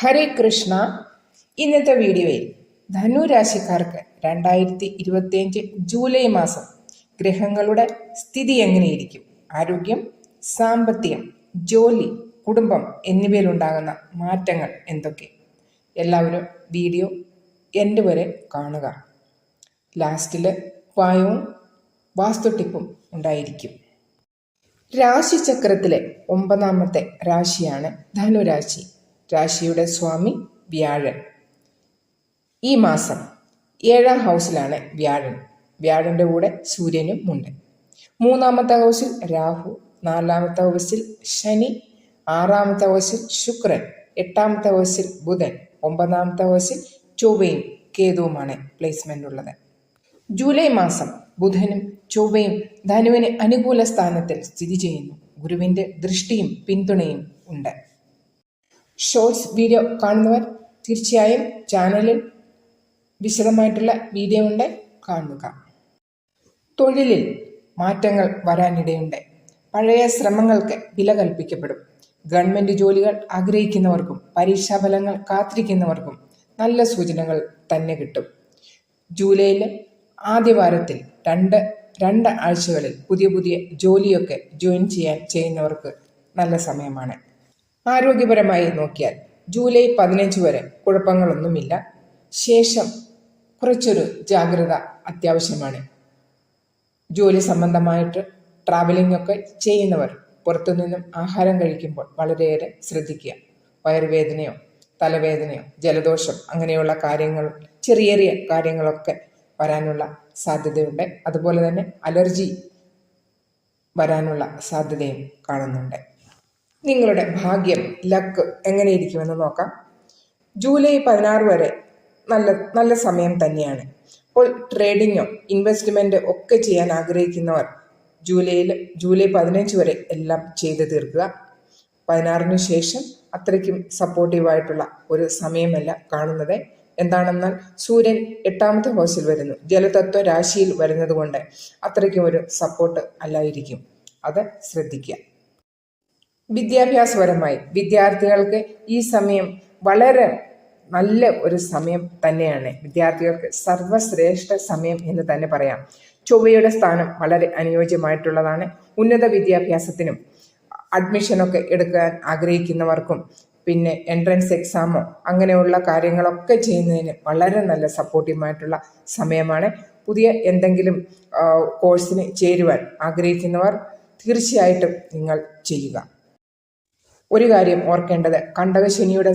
ഹരേ കൃഷ്ണ. ഇന്നത്തെ വീഡിയോയിൽ ധനുരാശിക്കാർക്ക് 2025 ജൂലൈ മാസം ഗ്രഹങ്ങളുടെ സ്ഥിതി എങ്ങനെയിരിക്കും, ആരോഗ്യം, സാമ്പത്തികം, ജോലി, കുടുംബം എന്നിവയിലുണ്ടാകുന്ന മാറ്റങ്ങൾ എന്തൊക്കെ, എല്ലാവരും വീഡിയോ എൻഡ് വരെ കാണുക. ലാസ്റ്റിൽ ഉപായവും വാസ്തു ടിപ്പും ഉണ്ടായിരിക്കും. രാശിചക്രത്തിലെ 9ാമത്തെ രാശിയാണ് ധനുരാശി. രാശിയുടെ സ്വാമി വ്യാഴൻ. ഈ മാസം 7ാം ഹൗസിലാണ് വ്യാഴൻ. വ്യാഴൻ്റെ കൂടെ സൂര്യനും ഉണ്ട്. 3ാമത്തെ ഹൗസിൽ രാഹു, 4ാമത്തെ ഹൗസിൽ ശനി, 6ാമത്തെ ഹൗസിൽ ശുക്രൻ, 8ാമത്തെ ഹൗസിൽ ബുധൻ, 9ാമത്തെ ഹൗസിൽ ചൊവ്വയും കേതുവുമാണ് പ്ലേസ്മെന്റ് ഉള്ളത്. ജൂലൈ മാസം ബുധനും ചൊവ്വയും ധനുവിന് അനുകൂല സ്ഥാനത്തിൽ സ്ഥിതി ചെയ്യുന്നു. ഗുരുവിൻ്റെ ദൃഷ്ടിയും പിന്തുണയും ഉണ്ട്. ഷോർട്സ് വീഡിയോ കാണുന്നവർ തീർച്ചയായും ചാനലിൽ വിശദമായിട്ടുള്ള വീഡിയോ ഉണ്ട്, കാണുക. തൊഴിലിൽ മാറ്റങ്ങൾ വരാനിടയുണ്ട്. പഴയ ശ്രമങ്ങൾക്ക് വില കൽപ്പിക്കപ്പെടും. ഗവൺമെൻറ് ജോലികൾ ആഗ്രഹിക്കുന്നവർക്കും പരീക്ഷാഫലങ്ങൾ കാത്തിരിക്കുന്നവർക്കും നല്ല സൂചനകൾ തന്നെ കിട്ടും. ജൂലൈയിലെ ആദ്യവാരത്തിൽ രണ്ട് ആഴ്ചകളിൽ പുതിയ ജോലിയൊക്കെ ജോയിൻ ചെയ്യുന്നവർക്ക് നല്ല സമയമാണ്. ആരോഗ്യപരമായി നോക്കിയാൽ ജൂലൈ 15 വരെ കുഴപ്പങ്ങളൊന്നുമില്ല. ശേഷം കുറച്ചൊരു ജാഗ്രത അത്യാവശ്യമാണ്. ജോലി സംബന്ധമായിട്ട് ട്രാവലിംഗ് ഒക്കെ ചെയ്യുന്നവർ പുറത്തുനിന്നും ആഹാരം കഴിക്കുമ്പോൾ വളരെയേറെ ശ്രദ്ധിക്കുക. വയറുവേദനയോ തലവേദനയോ ജലദോഷം അങ്ങനെയുള്ള കാര്യങ്ങൾ, ചെറിയ കാര്യങ്ങളൊക്കെ വരാനുള്ള സാധ്യതയുണ്ട്. അതുപോലെ തന്നെ അലർജി വരാനുള്ള സാധ്യതയും കാണുന്നുണ്ട്. നിങ്ങളുടെ ഭാഗ്യം, ലക്ക് എങ്ങനെയിരിക്കുമെന്ന് നോക്കാം. ജൂലൈ 16 വരെ നല്ല സമയം തന്നെയാണ്. അപ്പോൾ ട്രേഡിങ്ങോ ഇൻവെസ്റ്റ്മെൻറ്റ് ഒക്കെ ചെയ്യാൻ ആഗ്രഹിക്കുന്നവർ ജൂലൈ 15 വരെ എല്ലാം ചെയ്ത് തീർക്കുക. 16 ശേഷം അത്രയ്ക്കും സപ്പോർട്ടീവായിട്ടുള്ള ഒരു സമയമല്ല കാണുന്നത്. എന്താണെന്നാൽ സൂര്യൻ 8ാമത്തെ ഹൗസിൽ വരുന്നു. ജലതത്വ രാശിയിൽ വരുന്നത് കൊണ്ട് അത്രയ്ക്കും ഒരു സപ്പോർട്ട് അല്ലായിരിക്കും. അത് ശ്രദ്ധിക്കുക. വിദ്യാഭ്യാസപരമായി വിദ്യാർത്ഥികൾക്ക് ഈ സമയം വളരെ നല്ല ഒരു സമയം തന്നെയാണ്. വിദ്യാർത്ഥികൾക്ക് സർവശ്രേഷ്ഠ സമയം എന്ന് തന്നെ പറയാം. ചൊവ്വയുടെ സ്ഥാനം വളരെ അനുയോജ്യമായിട്ടുള്ളതാണ്. ഉന്നത വിദ്യാഭ്യാസത്തിനും അഡ്മിഷനൊക്കെ എടുക്കാൻ ആഗ്രഹിക്കുന്നവർക്കും പിന്നെ എൻട്രൻസ് എക്സാമോ അങ്ങനെയുള്ള കാര്യങ്ങളൊക്കെ ചെയ്യുന്നതിന് വളരെ നല്ല സപ്പോർട്ടീവായിട്ടുള്ള സമയമാണ്. പുതിയ എന്തെങ്കിലും കോഴ്സിന് ചേരുവാൻ ആഗ്രഹിക്കുന്നവർ തീർച്ചയായിട്ടും നിങ്ങൾ ചെയ്യുക. ഒരു കാര്യം ഓർക്കേണ്ടത്, കണ്ടകശനിയുടെ